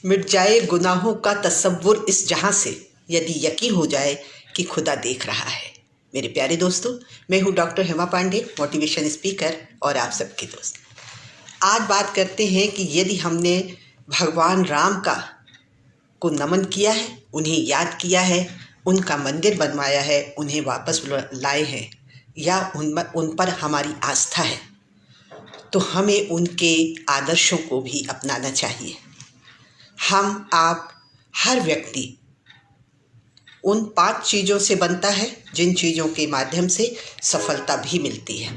मिट जाए गुनाहों का तसव्वुर इस जहां से, यदि यकीन हो जाए कि खुदा देख रहा है। मेरे प्यारे दोस्तों, मैं हूं doctor Hema Pande, motivation speaker और आप सबकी दोस्त। आज बात करते हैं कि यदि हमने भगवान राम को नमन किया है, उन्हें याद किया है, उनका मंदिर बनवाया है, उन्हें वापस लाए हैं, या उन पर हमारी आस्था है, तो हमें उनके आदर्शों को भी अपनाना चाहिए। हम आप हर व्यक्ति उन 5 चीज़ों से बनता है जिन चीज़ों के माध्यम से सफलता भी मिलती है।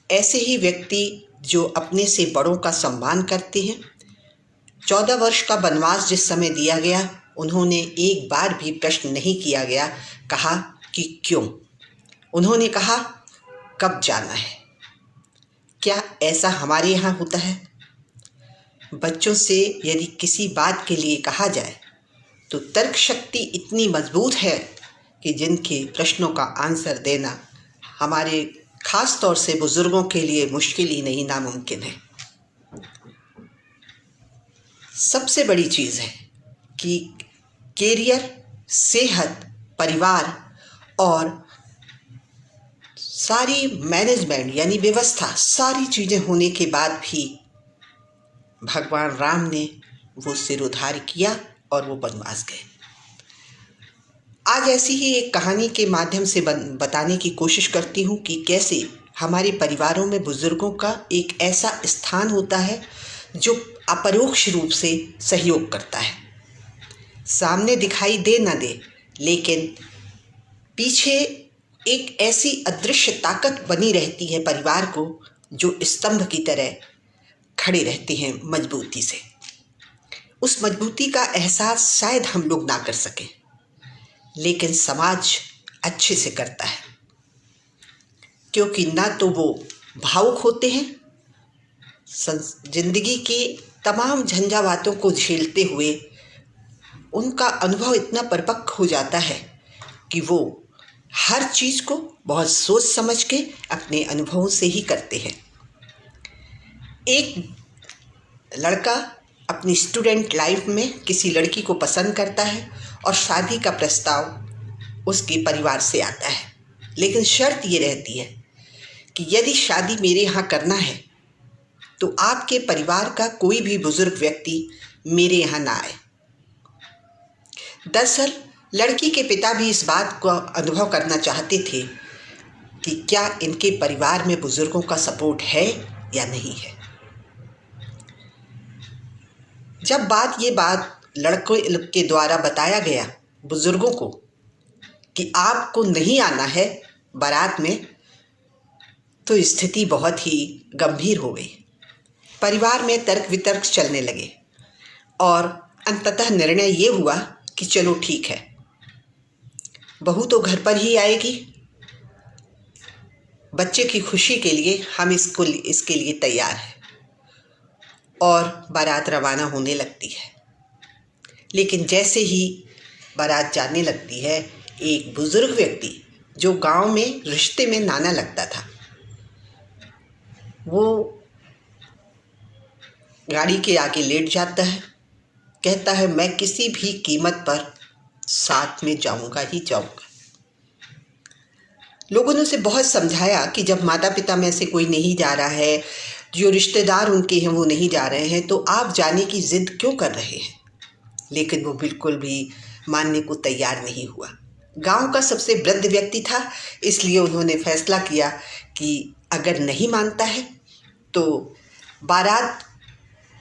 ऐसे ही व्यक्ति जो अपने से बड़ों का सम्मान करते हैं। 14 वर्ष का वनवास जिस समय दिया गया, उन्होंने एक बार भी प्रश्न नहीं किया गया, कहा कि क्यों। उन्होंने कहा कब जाना है। क्या ऐसा हमारे यहाँ होता है? बच्चों से यदि किसी बात के लिए कहा जाए तो तर्क शक्ति इतनी मजबूत है कि जिनके प्रश्नों का आंसर देना हमारे खास तौर से बुजुर्गों के लिए मुश्किल ही नहीं, नामुमकिन है। सबसे बड़ी चीज़ है कि कैरियर, सेहत, परिवार और सारी मैनेजमेंट यानी व्यवस्था, सारी चीज़ें होने के बाद भी भगवान राम ने वो सिरोधार्य किया और वो वनवास गए। आज ऐसी ही एक कहानी के माध्यम से बताने की कोशिश करती हूँ कि कैसे हमारे परिवारों में बुजुर्गों का एक ऐसा स्थान होता है जो अपरोक्ष रूप से सहयोग करता है। सामने दिखाई दे न दे, लेकिन पीछे एक ऐसी अदृश्य ताकत बनी रहती है परिवार को, जो स्तंभ की तरह खड़े रहते हैं मजबूती से। उस मजबूती का एहसास शायद हम लोग ना कर सकें, लेकिन समाज अच्छे से करता है, क्योंकि ना तो वो भावुक होते हैं, जिंदगी की तमाम झंझावातों को झेलते हुए उनका अनुभव इतना परिपक्व हो जाता है कि वो हर चीज़ को बहुत सोच समझ के अपने अनुभवों से ही करते हैं। एक लड़का अपनी स्टूडेंट लाइफ में किसी लड़की को पसंद करता है और शादी का प्रस्ताव उसके परिवार से आता है, लेकिन शर्त ये रहती है कि यदि शादी मेरे यहाँ करना है तो आपके परिवार का कोई भी बुजुर्ग व्यक्ति मेरे यहाँ ना आए। दरअसल लड़की के पिता भी इस बात को अनुभव करना चाहते थे कि क्या इनके परिवार में बुजुर्गों का सपोर्ट है या नहीं है। जब ये बात लड़कों के द्वारा बताया गया बुजुर्गों को कि आपको नहीं आना है बारात में, तो स्थिति बहुत ही गंभीर हो गई। परिवार में तर्क वितर्क चलने लगे और अंततः निर्णय ये हुआ कि चलो ठीक है, बहू तो घर पर ही आएगी, बच्चे की खुशी के लिए हम इसके लिए तैयार हैं। और बारात रवाना होने लगती है। लेकिन जैसे ही बारात जाने लगती है, एक बुजुर्ग व्यक्ति जो गांव में रिश्ते में नाना लगता था, वो गाड़ी के आगे लेट जाता है, कहता है मैं किसी भी कीमत पर साथ में जाऊंगा ही जाऊंगा। लोगों ने उसे बहुत समझाया कि जब माता पिता में से कोई नहीं जा रहा है, जो रिश्तेदार उनके हैं वो नहीं जा रहे हैं, तो आप जाने की जिद क्यों कर रहे हैं। लेकिन वो बिल्कुल भी मानने को तैयार नहीं हुआ। गांव का सबसे वृद्ध व्यक्ति था, इसलिए उन्होंने फैसला किया कि अगर नहीं मानता है तो बारात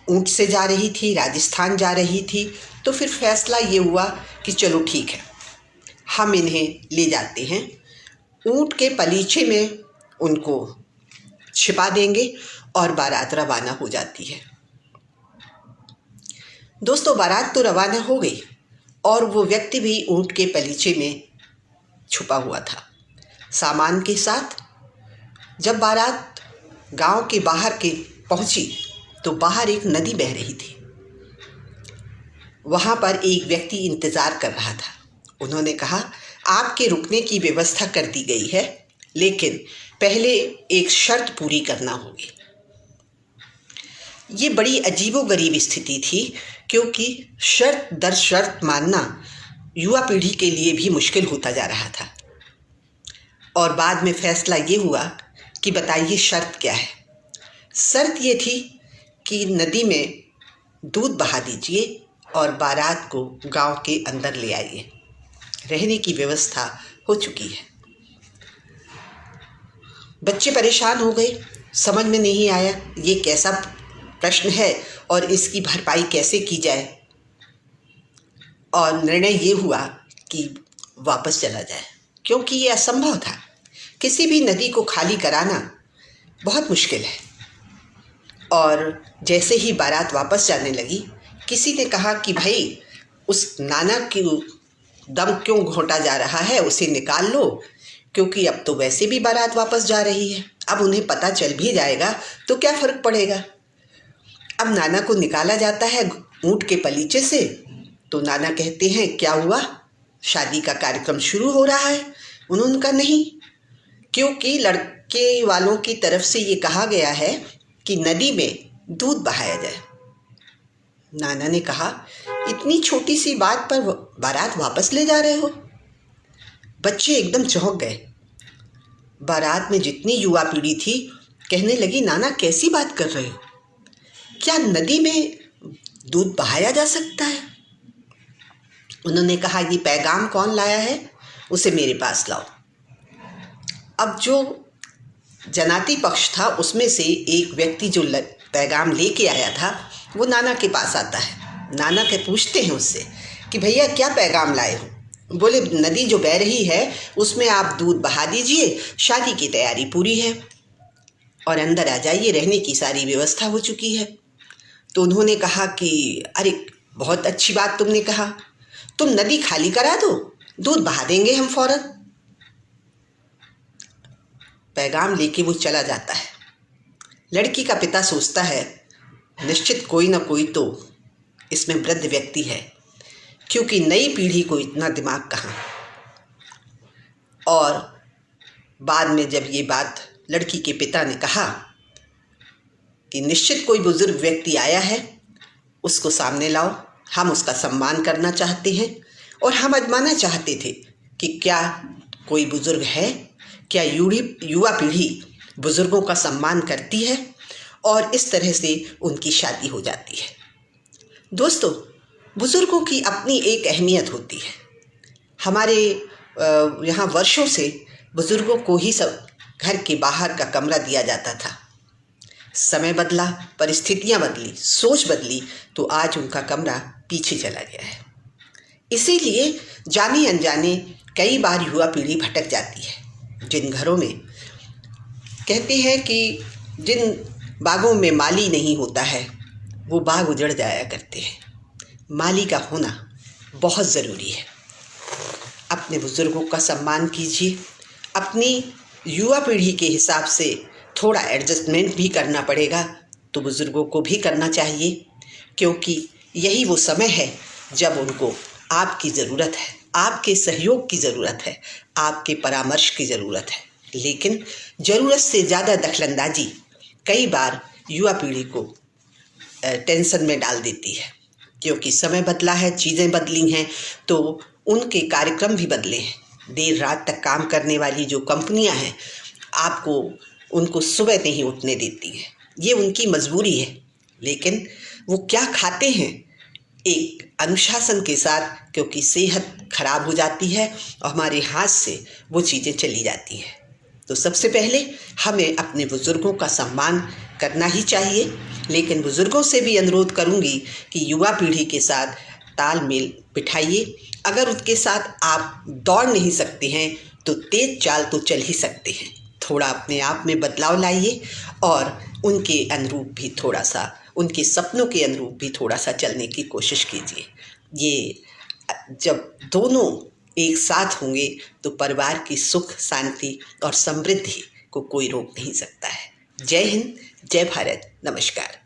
ऊंट से जा रही थी, राजस्थान जा रही थी, तो फिर फैसला ये हुआ कि चलो ठीक है, हम इन्हें ले जाते हैं, ऊंट के पलीछे में उनको छिपा देंगे और बारात रवाना हो जाती है। दोस्तों, बारात तो रवाना हो गई और वो व्यक्ति भी ऊंट के पलीछे में छुपा हुआ था सामान के साथ। जब बारात गांव के बाहर के पहुंची तो बाहर एक नदी बह रही थी। वहां पर एक व्यक्ति इंतजार कर रहा था। उन्होंने कहा आपके रुकने की व्यवस्था कर दी गई है, लेकिन पहले एक शर्त पूरी करना होगी। ये बड़ी अजीबोगरीब स्थिति थी, क्योंकि शर्त दर शर्त मानना युवा पीढ़ी के लिए भी मुश्किल होता जा रहा था। और बाद में फैसला ये हुआ कि बताइए शर्त क्या है। शर्त ये थी कि नदी में दूध बहा दीजिए और बारात को गांव के अंदर ले आइए। रहने की व्यवस्था हो चुकी है। बच्चे परेशान हो गए, समझ में नहीं आया ये कैसा प्रश्न है और इसकी भरपाई कैसे की जाए। और निर्णय ये हुआ कि वापस चला जाए, क्योंकि ये असंभव था। किसी भी नदी को खाली कराना बहुत मुश्किल है। और जैसे ही बारात वापस जाने लगी, किसी ने कहा कि भाई उस नाना की दम क्यों घोंटा जा रहा है, उसे निकाल लो, क्योंकि अब तो वैसे भी बारात वापस जा रही है। अब उन्हें पता चल भी जाएगा तो क्या फ़र्क पड़ेगा। अब नाना को निकाला जाता है ऊँट के पलीचे से, तो नाना कहते हैं क्या हुआ, शादी का कार्यक्रम शुरू हो रहा है। उन्होंने कहा नहीं, क्योंकि लड़के वालों की तरफ से ये कहा गया है कि नदी में दूध बहाया जाए। नाना ने कहा इतनी छोटी सी बात पर बारात वापस ले जा रहे हो। बच्चे एकदम चौंक गए। बारात में जितनी युवा पीढ़ी थी कहने लगी नाना कैसी बात कर रहे हो, क्या नदी में दूध बहाया जा सकता है। उन्होंने कहा ये पैगाम कौन लाया है, उसे मेरे पास लाओ। अब जो जनाती पक्ष था उसमें से एक व्यक्ति जो पैगाम लेके आया था वो नाना के पास आता है। नाना के पूछते हैं उससे कि भैया क्या पैगाम लाए हो। बोले नदी जो बह रही है उसमें आप दूध बहा दीजिए, शादी की तैयारी पूरी है और अंदर आ जाइए, रहने की सारी व्यवस्था हो चुकी है। तो उन्होंने कहा कि अरे बहुत अच्छी बात तुमने कहा, तुम नदी खाली करा दो, दूध बहा देंगे हम फौरन। पैगाम लेके वो चला जाता है। लड़की का पिता सोचता है निश्चित कोई ना कोई तो इसमें वृद्ध व्यक्ति है, क्योंकि नई पीढ़ी को इतना दिमाग कहाँ। और बाद में जब ये बात लड़की के पिता ने कहा कि निश्चित कोई बुजुर्ग व्यक्ति आया है, उसको सामने लाओ, हम उसका सम्मान करना चाहते हैं और हम आजमाना चाहते थे कि क्या कोई बुजुर्ग है, क्या युवा पीढ़ी बुजुर्गों का सम्मान करती है, और इस तरह से उनकी शादी हो जाती है। दोस्तों, बुजुर्गों की अपनी एक अहमियत होती है। हमारे यहाँ वर्षों से बुजुर्गों को ही सब घर के बाहर का कमरा दिया जाता था। समय बदला, परिस्थितियाँ बदली, सोच बदली, तो आज उनका कमरा पीछे चला गया है। इसीलिए जाने अनजाने कई बार युवा पीढ़ी भटक जाती है। जिन घरों में कहते हैं कि जिन बागों में माली नहीं होता है वो बाग उजड़ जाया करते हैं। माली का होना बहुत ज़रूरी है। अपने बुज़ुर्गों का सम्मान कीजिए। अपनी युवा पीढ़ी के हिसाब से थोड़ा एडजस्टमेंट भी करना पड़ेगा तो बुज़ुर्गों को भी करना चाहिए, क्योंकि यही वो समय है जब उनको आपकी ज़रूरत है, आपके सहयोग की ज़रूरत है, आपके परामर्श की ज़रूरत है। लेकिन ज़रूरत से ज़्यादा दखलंदाजी कई बार युवा पीढ़ी को टेंशन में डाल देती है, क्योंकि समय बदला है, चीज़ें बदली हैं, तो उनके कार्यक्रम भी बदले हैं। देर रात तक काम करने वाली जो कंपनियां हैं, आपको उनको सुबह नहीं उठने देती हैं। ये उनकी मजबूरी है, लेकिन वो क्या खाते हैं एक अनुशासन के साथ, क्योंकि सेहत खराब हो जाती है और हमारे हाथ से वो चीज़ें चली जाती हैं। तो सबसे पहले हमें अपने बुज़ुर्गों का सम्मान करना ही चाहिए, लेकिन बुज़ुर्गों से भी अनुरोध करूंगी कि युवा पीढ़ी के साथ तालमेल बिठाइए। अगर उनके साथ आप दौड़ नहीं सकते हैं तो तेज चाल तो चल ही सकते हैं। थोड़ा अपने आप में बदलाव लाइए और उनके अनुरूप भी थोड़ा सा, उनके सपनों के अनुरूप भी थोड़ा सा चलने की कोशिश कीजिए। ये जब दोनों एक साथ होंगे तो परिवार की सुख, शांति और समृद्धि को कोई रोक नहीं सकता है। जय हिंद, जय भारत, नमस्कार।